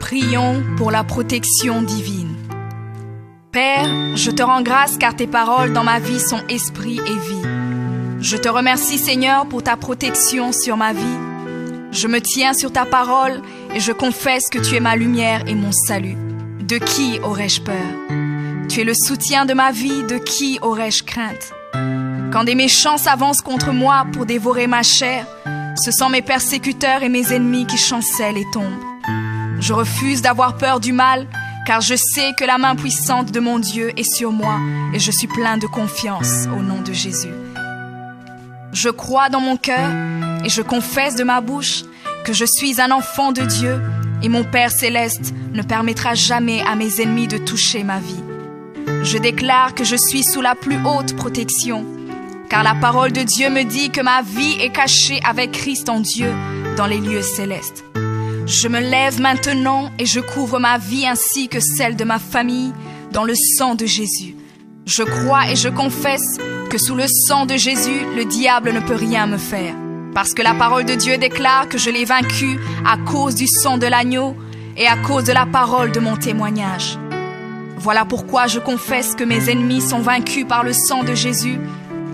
Prions pour la protection divine. Père, je te rends grâce car tes paroles dans ma vie sont esprit et vie. Je te remercie Seigneur pour ta protection sur ma vie. Je me tiens sur ta parole et je confesse que tu es ma lumière et mon salut. De qui aurais-je peur? Tu es le soutien de ma vie, de qui aurais-je crainte? Quand des méchants s'avancent contre moi pour dévorer ma chair, ce sont mes persécuteurs et mes ennemis qui chancellent et tombent. Je refuse d'avoir peur du mal, car je sais que la main puissante de mon Dieu est sur moi et je suis plein de confiance au nom de Jésus. Je crois dans mon cœur et je confesse de ma bouche que je suis un enfant de Dieu et mon Père céleste ne permettra jamais à mes ennemis de toucher ma vie. Je déclare que je suis sous la plus haute protection, car la parole de Dieu me dit que ma vie est cachée avec Christ en Dieu dans les lieux célestes. Je me lève maintenant et je couvre ma vie ainsi que celle de ma famille dans le sang de Jésus. Je crois et je confesse que sous le sang de Jésus, le diable ne peut rien me faire. Parce que la parole de Dieu déclare que je l'ai vaincu à cause du sang de l'agneau et à cause de la parole de mon témoignage. Voilà pourquoi je confesse que mes ennemis sont vaincus par le sang de Jésus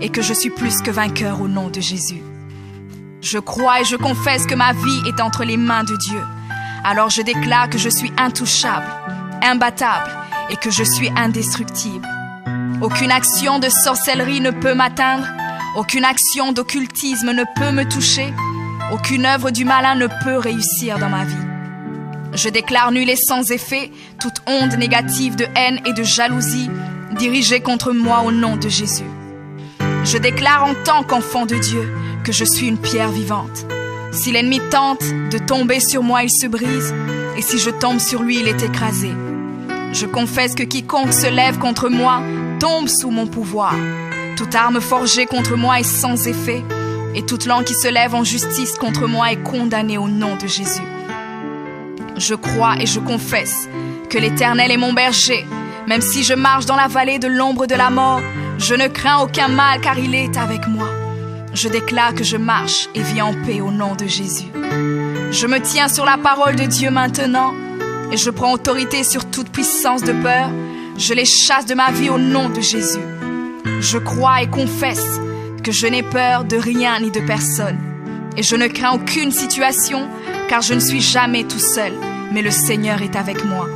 et que je suis plus que vainqueur au nom de Jésus. Je crois et je confesse que ma vie est entre les mains de Dieu. Alors je déclare que je suis intouchable, imbattable et que je suis indestructible. Aucune action de sorcellerie ne peut m'atteindre, aucune action d'occultisme ne peut me toucher, aucune œuvre du malin ne peut réussir dans ma vie. Je déclare nul et sans effet toute onde négative de haine et de jalousie dirigée contre moi au nom de Jésus. Je déclare en tant qu'enfant de Dieu que je suis une pierre vivante. Si l'ennemi tente de tomber sur moi, il se brise, et si je tombe sur lui, il est écrasé. Je confesse que quiconque se lève contre moi tombe sous mon pouvoir. Toute arme forgée contre moi est sans effet, et toute langue qui se lève en justice contre moi est condamnée au nom de Jésus. Je crois et je confesse que l'Éternel est mon berger. Même si je marche dans la vallée de l'ombre de la mort, je ne crains aucun mal car il est avec moi. Je déclare que je marche et vis en paix au nom de Jésus. Je me tiens sur la parole de Dieu maintenant et je prends autorité sur toute puissance de peur. Je les chasse de ma vie au nom de Jésus. Je crois et confesse que je n'ai peur de rien ni de personne. Et je ne crains aucune situation car je ne suis jamais tout seul, mais le Seigneur est avec moi.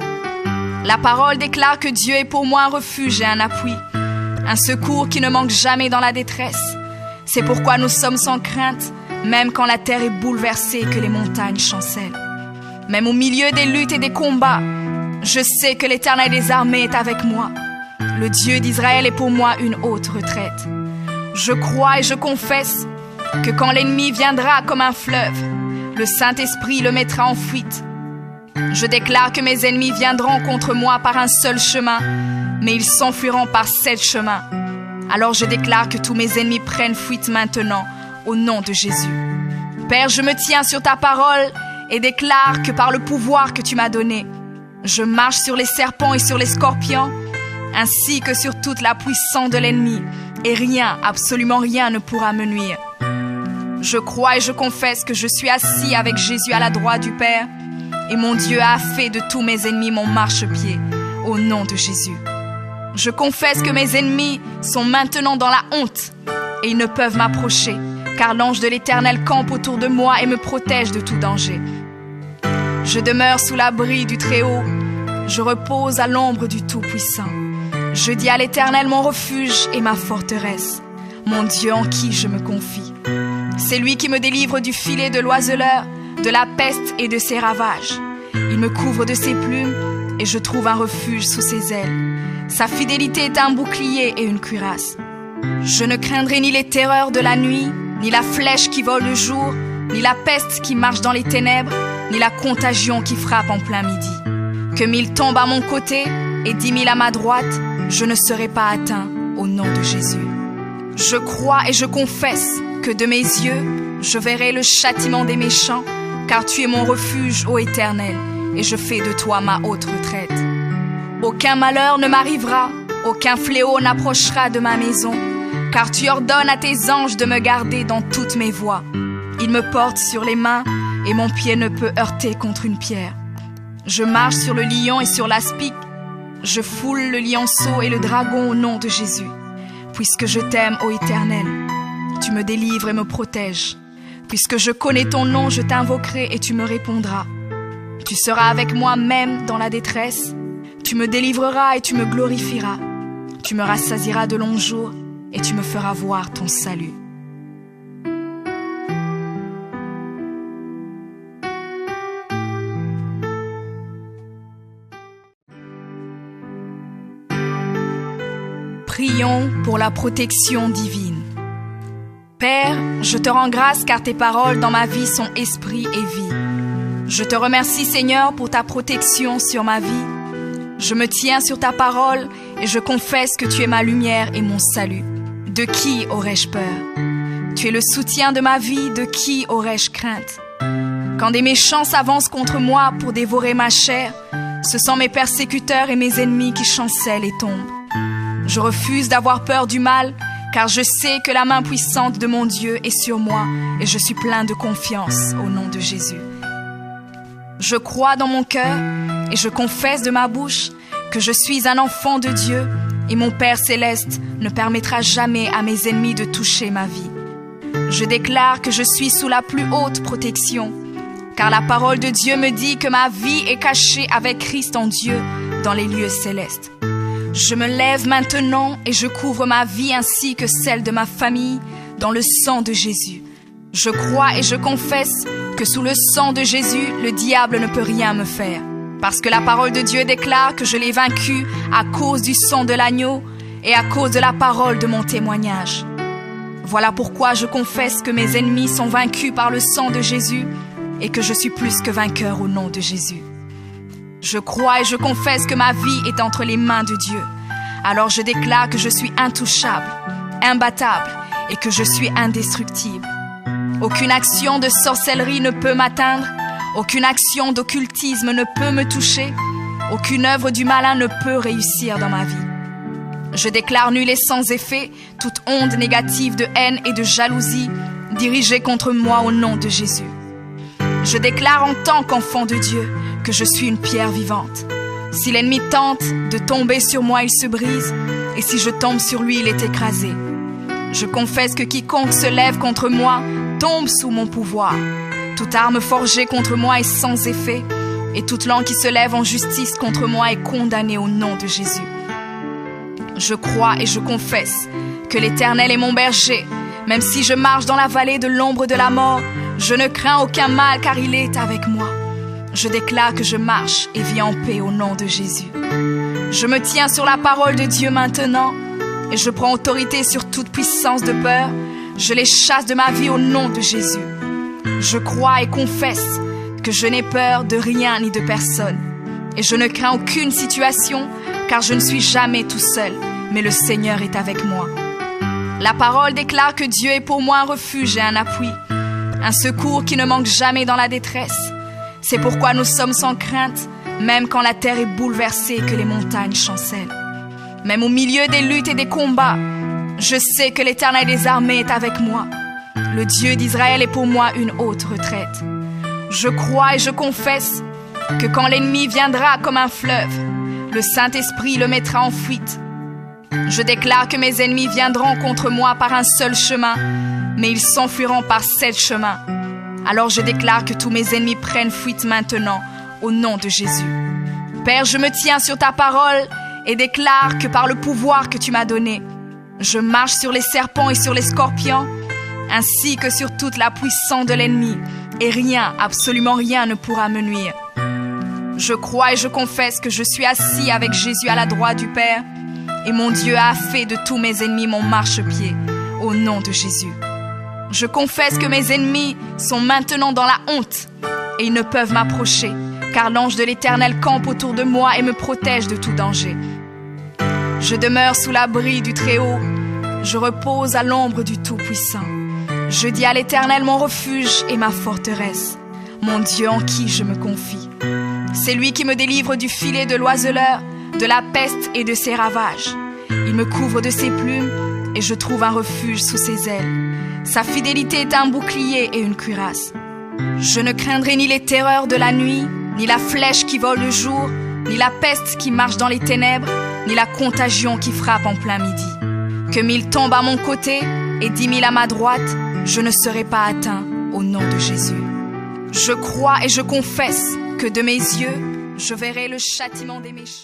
La parole déclare que Dieu est pour moi un refuge et un appui, un secours qui ne manque jamais dans la détresse. C'est pourquoi nous sommes sans crainte, même quand la terre est bouleversée et que les montagnes chancellent. Même au milieu des luttes et des combats, je sais que l'Éternel des armées est avec moi. Le Dieu d'Israël est pour moi une haute retraite. Je crois et je confesse que quand l'ennemi viendra comme un fleuve, le Saint-Esprit le mettra en fuite. Je déclare que mes ennemis viendront contre moi par un seul chemin, mais ils s'enfuiront par 7 chemins. Alors je déclare que tous mes ennemis prennent fuite maintenant, au nom de Jésus. Père, je me tiens sur ta parole et déclare que par le pouvoir que tu m'as donné, je marche sur les serpents et sur les scorpions, ainsi que sur toute la puissance de l'ennemi, et rien, absolument rien ne pourra me nuire. Je crois et je confesse que je suis assis avec Jésus à la droite du Père, et mon Dieu a fait de tous mes ennemis mon marchepied, au nom de Jésus. Je confesse que mes ennemis sont maintenant dans la honte, et ils ne peuvent m'approcher, car l'ange de l'Éternel campe autour de moi et me protège de tout danger. Je demeure sous l'abri du Très-Haut, je repose à l'ombre du Tout-Puissant. Je dis à l'Éternel mon refuge et ma forteresse, mon Dieu en qui je me confie. C'est lui qui me délivre du filet de l'oiseleur, de la peste et de ses ravages. Il me couvre de ses plumes et je trouve un refuge sous ses ailes. Sa fidélité est un bouclier et une cuirasse. Je ne craindrai ni les terreurs de la nuit, ni la flèche qui vole le jour, ni la peste qui marche dans les ténèbres, ni la contagion qui frappe en plein midi. Que 1000 tombent à mon côté et 10 000 à ma droite, je ne serai pas atteint au nom de Jésus. Je crois et je confesse que de mes yeux, je verrai le châtiment des méchants, car tu es mon refuge, ô Éternel, et je fais de toi ma haute retraite. Aucun malheur ne m'arrivera, aucun fléau n'approchera de ma maison, car tu ordonnes à tes anges de me garder dans toutes mes voies. Ils me portent sur les mains, et mon pied ne peut heurter contre une pierre. Je marche sur le lion et sur l'aspic. Je foule le lionceau et le dragon au nom de Jésus. Puisque je t'aime, ô Éternel, tu me délivres et me protèges. Puisque je connais ton nom, je t'invoquerai et tu me répondras. Tu seras avec moi même dans la détresse. Tu me délivreras et tu me glorifieras. Tu me rassasieras de longs jours et tu me feras voir ton salut. Prions pour la protection divine. Père, je te rends grâce car tes paroles dans ma vie sont esprit et vie. Je te remercie Seigneur pour ta protection sur ma vie. Je me tiens sur ta parole et je confesse que tu es ma lumière et mon salut. De qui aurais-je peur? Tu es le soutien de ma vie, de qui aurais-je crainte? Quand des méchants s'avancent contre moi pour dévorer ma chair, ce sont mes persécuteurs et mes ennemis qui chancellent et tombent. Je refuse d'avoir peur du mal, car je sais que la main puissante de mon Dieu est sur moi et je suis plein de confiance au nom de Jésus. Je crois dans mon cœur et je confesse de ma bouche que je suis un enfant de Dieu et mon Père céleste ne permettra jamais à mes ennemis de toucher ma vie. Je déclare que je suis sous la plus haute protection, car la parole de Dieu me dit que ma vie est cachée avec Christ en Dieu dans les lieux célestes. Je me lève maintenant et je couvre ma vie ainsi que celle de ma famille dans le sang de Jésus. Je crois et je confesse que sous le sang de Jésus, le diable ne peut rien me faire. Parce que la parole de Dieu déclare que je l'ai vaincu à cause du sang de l'agneau et à cause de la parole de mon témoignage. Voilà pourquoi je confesse que mes ennemis sont vaincus par le sang de Jésus et que je suis plus que vainqueur au nom de Jésus. Je crois et je confesse que ma vie est entre les mains de Dieu. Alors je déclare que je suis intouchable, imbattable et que je suis indestructible. Aucune action de sorcellerie ne peut m'atteindre, aucune action d'occultisme ne peut me toucher, aucune œuvre du malin ne peut réussir dans ma vie. Je déclare nul et sans effet toute onde négative de haine et de jalousie dirigée contre moi au nom de Jésus. Je déclare en tant qu'enfant de Dieu que je suis une pierre vivante. Si l'ennemi tente de tomber sur moi, il se brise, et si je tombe sur lui, il est écrasé. Je confesse que quiconque se lève contre moi tombe sous mon pouvoir. Toute arme forgée contre moi est sans effet, et toute langue qui se lève en justice contre moi est condamnée au nom de Jésus. Je crois et je confesse que l'Éternel est mon berger. Même si je marche dans la vallée de l'ombre de la mort, je ne crains aucun mal car il est avec moi. Je déclare que je marche et vis en paix au nom de Jésus. Je me tiens sur la parole de Dieu maintenant et je prends autorité sur toute puissance de peur. Je les chasse de ma vie au nom de Jésus. Je crois et confesse que je n'ai peur de rien ni de personne. Et je ne crains aucune situation car je ne suis jamais tout seul, mais le Seigneur est avec moi. La parole déclare que Dieu est pour moi un refuge et un appui, un secours qui ne manque jamais dans la détresse. C'est pourquoi nous sommes sans crainte, même quand la terre est bouleversée et que les montagnes chancellent. Même au milieu des luttes et des combats, je sais que l'Éternel des armées est avec moi. Le Dieu d'Israël est pour moi une haute retraite. Je crois et je confesse que quand l'ennemi viendra comme un fleuve, le Saint-Esprit le mettra en fuite. Je déclare que mes ennemis viendront contre moi par un seul chemin, mais ils s'enfuiront par 7 chemins. Alors je déclare que tous mes ennemis prennent fuite maintenant, au nom de Jésus. Père, je me tiens sur ta parole et déclare que par le pouvoir que tu m'as donné, je marche sur les serpents et sur les scorpions, ainsi que sur toute la puissance de l'ennemi, et rien, absolument rien ne pourra me nuire. Je crois et je confesse que je suis assis avec Jésus à la droite du Père, et mon Dieu a fait de tous mes ennemis mon marchepied, au nom de Jésus. Je confesse que mes ennemis sont maintenant dans la honte et ils ne peuvent m'approcher, car l'ange de l'Éternel campe autour de moi et me protège de tout danger. Je demeure sous l'abri du Très-Haut, je repose à l'ombre du Tout-Puissant. Je dis à l'Éternel mon refuge et ma forteresse, mon Dieu en qui je me confie. C'est lui qui me délivre du filet de l'oiseleur, de la peste et de ses ravages. Il me couvre de ses plumes et je trouve un refuge sous ses ailes. Sa fidélité est un bouclier et une cuirasse. Je ne craindrai ni les terreurs de la nuit, ni la flèche qui vole le jour, ni la peste qui marche dans les ténèbres, ni la contagion qui frappe en plein midi. Que 1000 tombent à mon côté et 10 000 à ma droite, je ne serai pas atteint au nom de Jésus. Je crois et je confesse que de mes yeux, je verrai le châtiment des méchants.